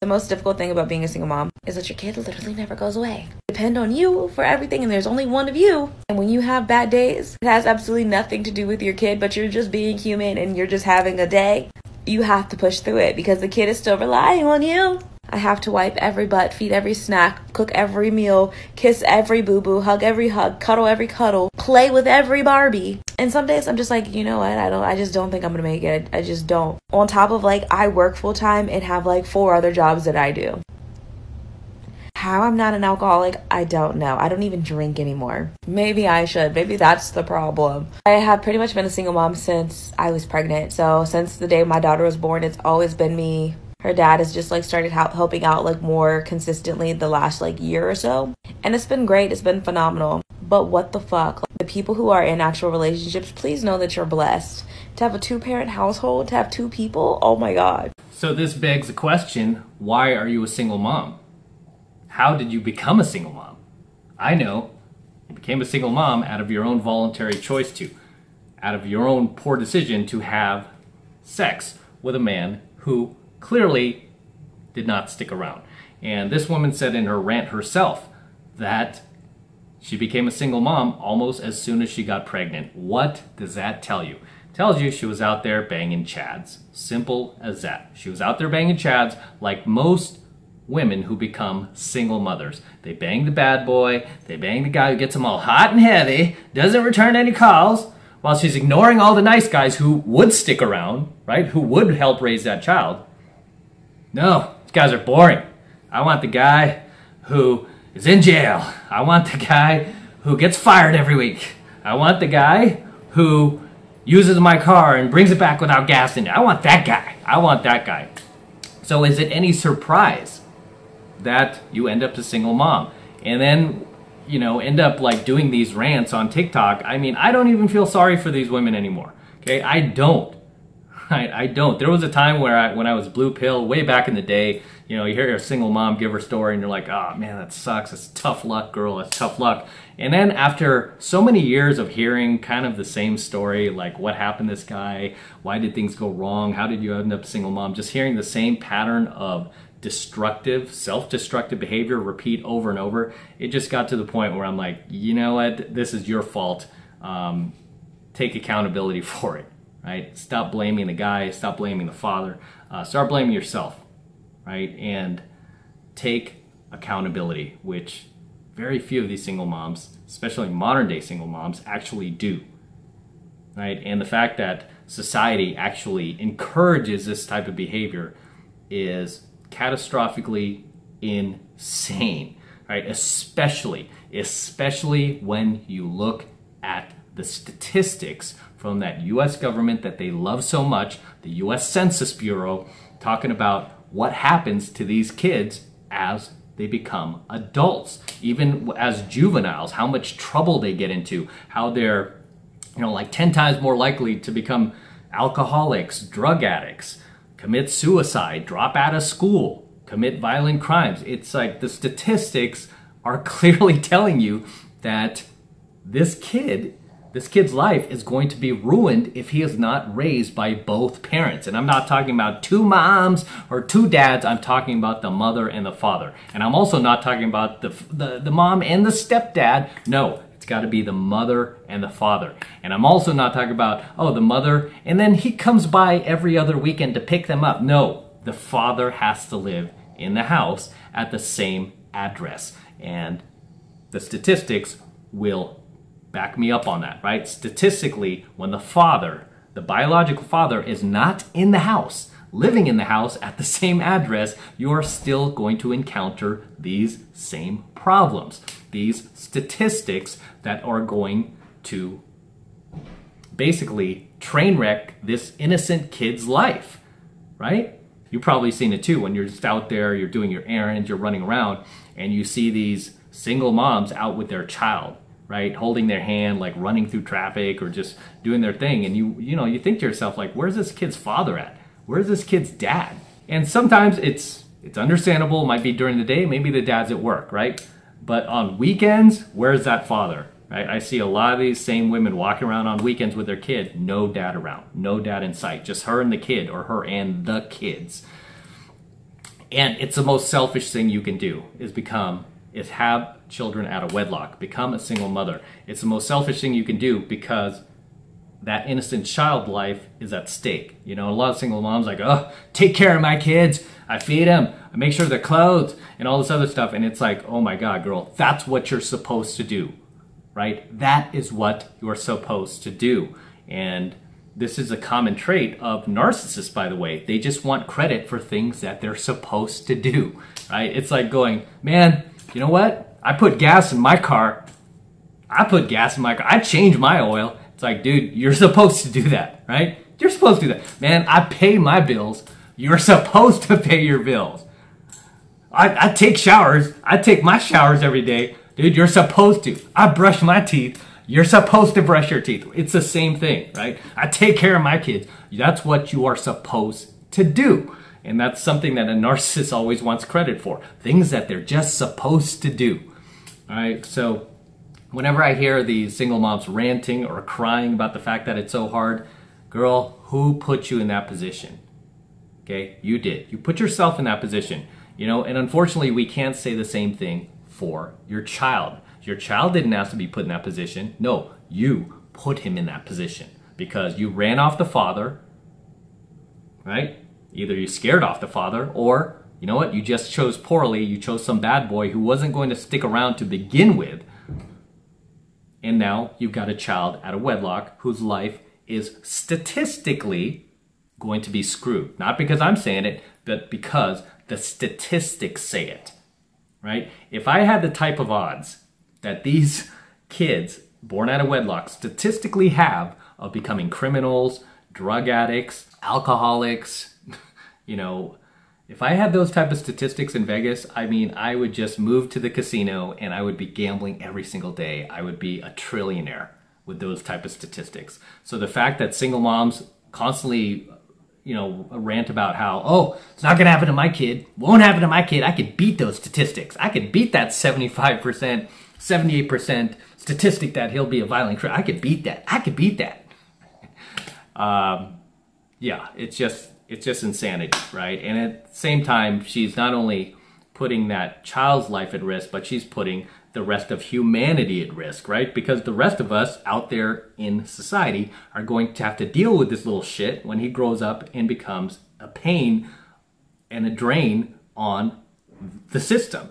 The most difficult thing about being a single mom is that your kid literally never goes away. Depend on you for everything, and there's only one of you. And when you have bad days, it has absolutely nothing to do with your kid, but you're just being human and you're just having a day. You have to push through it because the kid is still relying on you. I have to wipe every butt, feed every snack, cook every meal, kiss every boo-boo, hug every hug, cuddle every cuddle, play with every Barbie. And some days I'm just like, you know what? I just don't think I'm gonna make it. I just don't. On top of like, I work full time and have like 4 other jobs that I do. How I'm not an alcoholic, I don't know. I don't even drink anymore. Maybe I should. Maybe that's the problem. I have pretty much been a single mom since I was pregnant. So since the day my daughter was born, it's always been me. Her dad has just like started helping out like more consistently the last like year or so. And it's been great. It's been phenomenal. But what the fuck? Like, the people who are in actual relationships, please know that you're blessed. To have a 2-parent household, to have 2 people, oh my God. So this begs the question, why are you a single mom? How did you become a single mom? I know. You became a single mom out of your own voluntary choice to. Out of your own poor decision to have sex with a man who clearly did not stick around. And this woman said in her rant herself that she became a single mom almost as soon as she got pregnant. What does that tell you? It tells you she was out there banging chads. Simple as that. She was out there banging chads like most women who become single mothers. They bang the bad boy, they bang the guy who gets them all hot and heavy, doesn't return any calls, while she's ignoring all the nice guys who would stick around, right? Who would help raise that child. No, these guys are boring. I want the guy who is in jail. I want the guy who gets fired every week. I want the guy who uses my car and brings it back without gas in it. I want that guy. I want that guy. So is it any surprise that you end up a single mom? And then, you know, end up like doing these rants on TikTok. I mean, I don't even feel sorry for these women anymore. Okay, I don't. I don't. There was a time where when I was blue pill way back in the day, you know, you hear a single mom give her story and you're like, oh man, that sucks. It's tough luck, girl. It's tough luck. And then after so many years of hearing kind of the same story, like what happened to this guy? Why did things go wrong? How did you end up a single mom? Just hearing the same pattern of destructive, self-destructive behavior repeat over and over, it just got to the point where I'm like, you know what? This is your fault. Take accountability for it. Right? Stop blaming the guy, stop blaming the father, start blaming yourself, right? And take accountability, which very few of these single moms, especially modern day single moms, actually do, right? And the fact that society actually encourages this type of behavior is catastrophically insane, right? Especially when you look at the statistics from that U.S. government that they love so much, the U.S. Census Bureau, talking about what happens to these kids as they become adults, even as juveniles, how much trouble they get into, how they're, you know, like 10 times more likely to become alcoholics, drug addicts, commit suicide, drop out of school, commit violent crimes. It's like the statistics are clearly telling you that this kid's life is going to be ruined if he is not raised by both parents. And I'm not talking about 2 moms or 2 dads. I'm talking about the mother and the father. And I'm also not talking about the mom and the stepdad. No, it's got to be the mother and the father. And I'm also not talking about, oh, the mother, and then he comes by every other weekend to pick them up. No, the father has to live in the house at the same address. And the statistics will back me up on that, right? Statistically, when the father, the biological father, is not in the house, living in the house at the same address, you are still going to encounter these same problems, these statistics that are going to basically train wreck this innocent kid's life, right? You've probably seen it too when you're just out there, you're doing your errands, you're running around, and you see these single moms out with their child, right, holding their hand, like running through traffic or just doing their thing. And you think to yourself, like, where's this kid's father at? Where's this kid's dad? And sometimes it's understandable. It might be during the day, maybe the dad's at work, right? But on weekends, where's that father? Right? I see a lot of these same women walking around on weekends with their kid, no dad around, no dad in sight, just her and the kid, or her and the kids. And it's the most selfish thing you can do is have children out of wedlock, become a single mother. It's the most selfish thing you can do because that innocent child life is at stake. You know, a lot of single moms like, oh, take care of my kids. I feed them. I make sure they're clothed and all this other stuff. And it's like, oh my God, girl, that's what you're supposed to do, right? That is what you're supposed to do. And this is a common trait of narcissists, by the way. They just want credit for things that they're supposed to do, right? It's like going, man, you know what? I put gas in my car. I change my oil. It's like, dude, you're supposed to do that, right? You're supposed to do that. Man, I pay my bills. You're supposed to pay your bills. I take showers. I take my showers every day. Dude, you're supposed to. I brush my teeth. You're supposed to brush your teeth. It's the same thing, right? I take care of my kids. That's what you are supposed to do. And that's something that a narcissist always wants credit for. Things that they're just supposed to do. All right, so whenever I hear these single moms ranting or crying about the fact that it's so hard, girl, who put you in that position? Okay, you did. You put yourself in that position. You know, and unfortunately, we can't say the same thing for your child. Your child didn't ask to be put in that position. No, you put him in that position because you ran off the father, right? Either you scared off the father or, you know what, you just chose poorly. You chose some bad boy who wasn't going to stick around to begin with. And now you've got a child out of wedlock whose life is statistically going to be screwed. Not because I'm saying it, but because the statistics say it, right? If I had the type of odds that these kids born out of wedlock statistically have of becoming criminals, drug addicts, alcoholics, you know, if I had those type of statistics in Vegas, I mean, I would just move to the casino and I would be gambling every single day. I would be a trillionaire with those type of statistics. So the fact that single moms constantly, you know, rant about how, oh, it's not going to happen to my kid, won't happen to my kid. I could beat those statistics. I could beat that 75%, 78% statistic that he'll be a violent criminal. I could beat that. I could beat that. Yeah, it's just insanity, right? And at the same time, she's not only putting that child's life at risk, but she's putting the rest of humanity at risk, right? Because the rest of us out there in society are going to have to deal with this little shit when he grows up and becomes a pain and a drain on the system,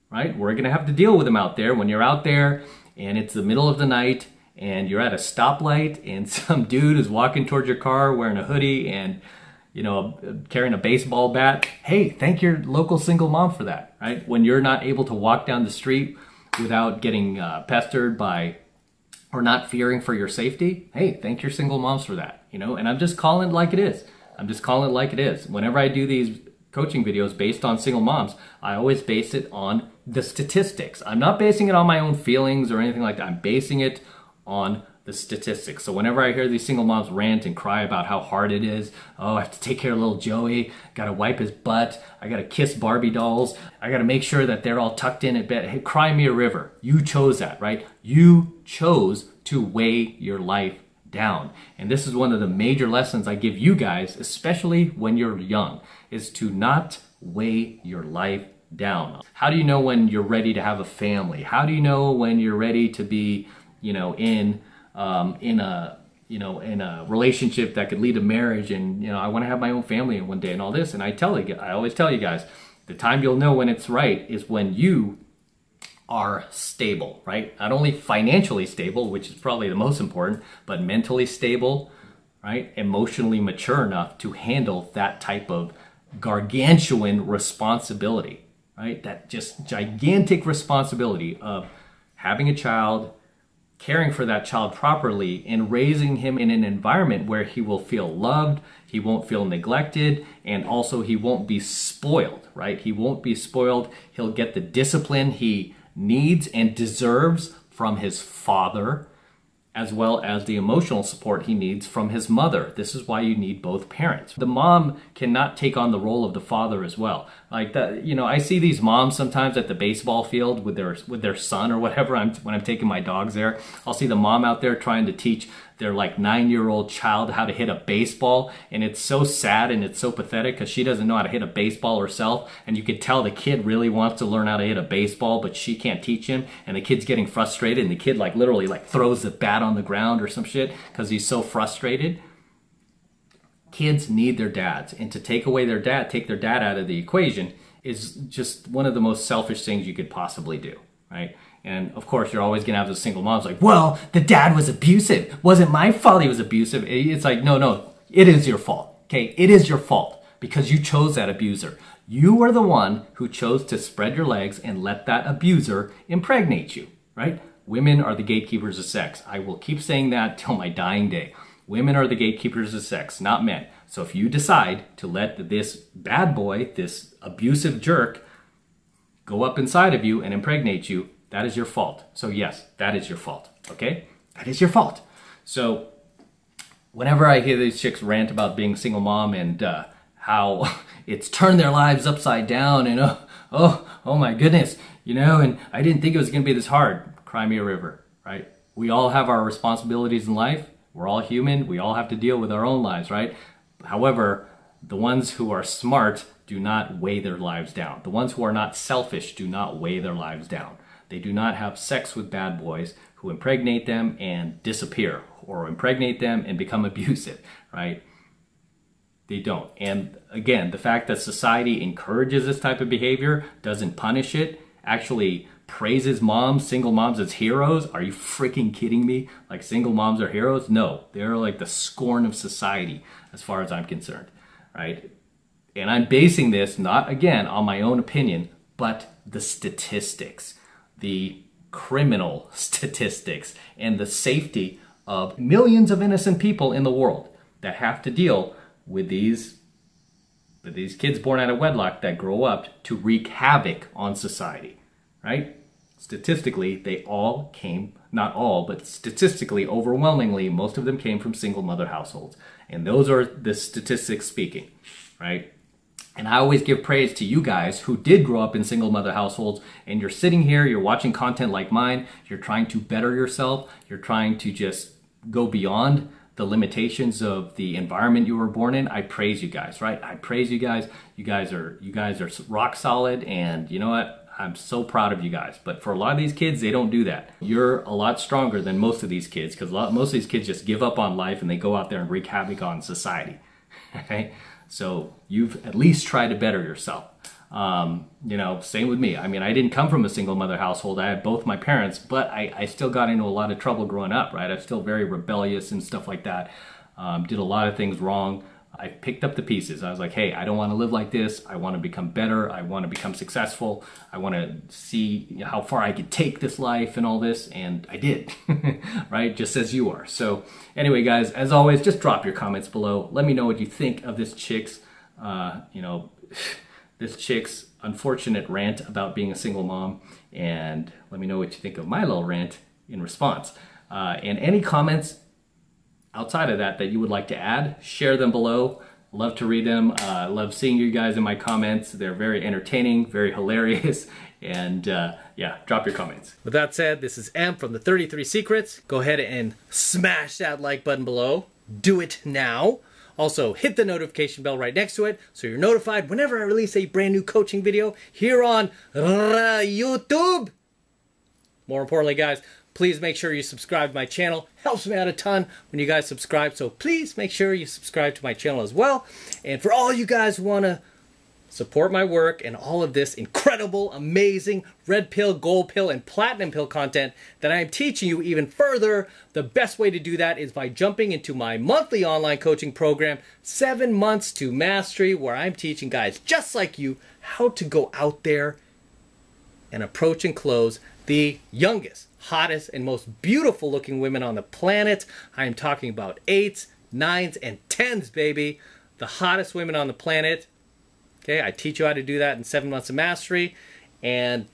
right? We're going to have to deal with him out there when you're out there and it's the middle of the night and you're at a stoplight and some dude is walking towards your car wearing a hoodie and, you know, carrying a baseball bat. Hey, thank your local single mom for that, right? When you're not able to walk down the street without getting pestered by or not fearing for your safety, hey, thank your single moms for that, you know? And I'm just calling it like it is. I'm just calling it like it is. Whenever I do these coaching videos based on single moms, I always base it on the statistics. I'm not basing it on my own feelings or anything like that. I'm basing it on the statistics. So whenever I hear these single moms rant and cry about how hard it is, oh, I have to take care of little Joey, gotta wipe his butt, I gotta kiss Barbie dolls, I gotta make sure that they're all tucked in at bed. Hey, cry me a river. You chose that, right? You chose to weigh your life down. And this is one of the major lessons I give you guys, especially when you're young, is to not weigh your life down. How do you know when you're ready to have a family? How do you know when you're ready to be, you know, in a relationship that could lead to marriage, and, you know, I want to have my own family one day and all this. And I always tell you guys, the time you'll know when it's right is when you are stable, right? Not only financially stable, which is probably the most important, but mentally stable, right? Emotionally mature enough to handle that type of gargantuan responsibility, right? That just gigantic responsibility of having a child, caring for that child properly, and raising him in an environment where he will feel loved, he won't feel neglected, and also he won't be spoiled, right? He won't be spoiled. He'll get the discipline he needs and deserves from his father, as well as the emotional support he needs from his mother. This is why you need both parents. The mom cannot take on the role of the father as well. Like that, you know, I see these moms sometimes at the baseball field with their son or whatever. When I'm taking my dogs there, I'll see the mom out there trying to teach their like 9-year-old child how to hit a baseball, and it's so sad and it's so pathetic because she doesn't know how to hit a baseball herself, and you could tell the kid really wants to learn how to hit a baseball, but she can't teach him, and the kid's getting frustrated, and the kid like literally like throws the bat on the ground or some shit because he's so frustrated. Kids need their dads, and to take their dad out of the equation is just one of the most selfish things you could possibly do, right? And of course, you're always gonna have those single moms like, well, the dad was abusive. Wasn't my fault he was abusive. It's like, no, it is your fault, okay? It is your fault because you chose that abuser. You were the one who chose to spread your legs and let that abuser impregnate you, right? Women are the gatekeepers of sex. I will keep saying that till my dying day. Women are the gatekeepers of sex, not men. So if you decide to let this bad boy, this abusive jerk, go up inside of you and impregnate you, that is your fault. So yes, that is your fault, okay? That is your fault. So whenever I hear these chicks rant about being a single mom and how it's turned their lives upside down and oh my goodness, you know, and I didn't think it was gonna be this hard, cry me a river, right? We all have our responsibilities in life. We're all human. We all have to deal with our own lives, right? However, the ones who are smart do not weigh their lives down. The ones who are not selfish do not weigh their lives down. They do not have sex with bad boys who impregnate them and disappear, or impregnate them and become abusive, right? They don't. And again, the fact that society encourages this type of behavior, doesn't punish it, actually praises moms, single moms as heroes. Are you freaking kidding me? Like single moms are heroes? No, they're like the scorn of society as far as I'm concerned, right? And I'm basing this not, again, on my own opinion, but the statistics, the criminal statistics, and the safety of millions of innocent people in the world that have to deal with these kids born out of wedlock that grow up to wreak havoc on society, right? Statistically, they all came, not all, but statistically, overwhelmingly, most of them came from single mother households. And those are the statistics speaking, right? And I always give praise to you guys who did grow up in single mother households, and you're sitting here, you're watching content like mine, you're trying to better yourself, you're trying to just go beyond the limitations of the environment you were born in. I praise you guys, right? I praise you guys. You guys are rock solid, and you know what? I'm so proud of you guys. But for a lot of these kids, they don't do that. You're a lot stronger than most of these kids, because most of these kids just give up on life and they go out there and wreak havoc on society. Okay? So you've at least tried to better yourself. You know, same with me. I mean, I didn't come from a single mother household. I had both my parents, but I still got into a lot of trouble growing up, right? I'm still very rebellious and stuff like that. Did a lot of things wrong. I picked up the pieces. I was like, hey, I don't want to live like this. I want to become better. I want to become successful. I want to see how far I could take this life and all this. And I did, right? Just as you are. So anyway, guys, as always, just drop your comments below. Let me know what you think of this chick's, this chick's unfortunate rant about being a single mom. And let me know what you think of my little rant in response. And any comments outside of that you would like to add, share them below. Love to read them. Love seeing you guys in my comments. They're very entertaining, very hilarious, and yeah, drop your comments. With that said, this is M from the 33 Secrets. Go ahead and smash that like button below. Do it now. Also, hit the notification bell right next to it so you're notified whenever I release a brand new coaching video here on YouTube. More importantly, guys, please make sure you subscribe to my channel. Helps me out a ton when you guys subscribe, so please make sure you subscribe to my channel as well. And for all you guys who want to support my work and all of this incredible, amazing red pill, gold pill, and platinum pill content that I am teaching you even further, the best way to do that is by jumping into my monthly online coaching program, 7 Months to Mastery, where I'm teaching guys just like you how to go out there and approach and close the youngest, hottest, and most beautiful looking women on the planet. I am talking about 8s, 9s, and 10s, baby. The hottest women on the planet. Okay, I teach you how to do that in 7 Months of Mastery. And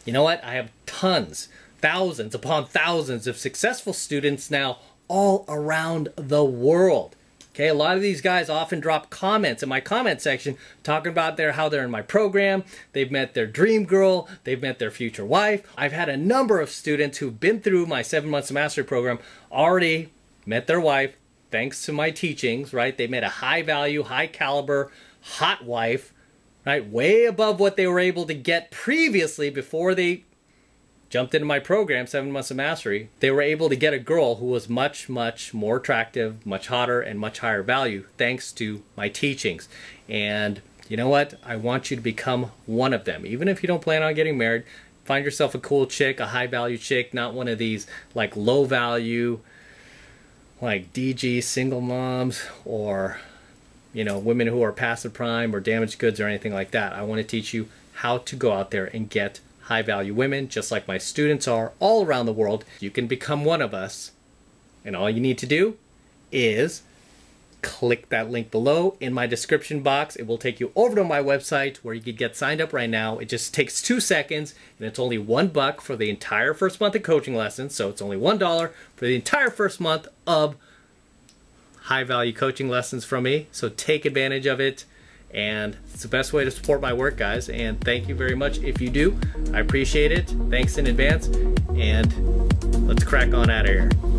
you know what? I have tons, thousands upon thousands of successful students now all around the world. Okay, a lot of these guys often drop comments in my comment section talking about how they're in my program, they've met their dream girl, they've met their future wife. I've had a number of students who've been through my 7 months of mastery program already met their wife thanks to my teachings, right? They met a high value, high caliber, hot wife, right? Way above what they were able to get previously before they jumped into my program, 7 months of mastery. They were able to get a girl who was much, much more attractive, much hotter, and much higher value thanks to my teachings. And you know what? I want you to become one of them. Even if you don't plan on getting married, find yourself a cool chick, a high value chick, not one of these like low value, like DG single moms, or you know, women who are passive prime or damaged goods or anything like that. I want to teach you how to go out there and get high value women, just like my students are all around the world. You can become one of us, and all you need to do is click that link below in my description box. It will take you over to my website where you can get signed up right now. It just takes 2 seconds, and it's only $1 for the entire first month of coaching lessons. So it's only $1 for the entire first month of high value coaching lessons from me. So take advantage of it. And it's the best way to support my work, guys. And thank you very much if you do. I appreciate it. Thanks in advance. And let's crack on out of here.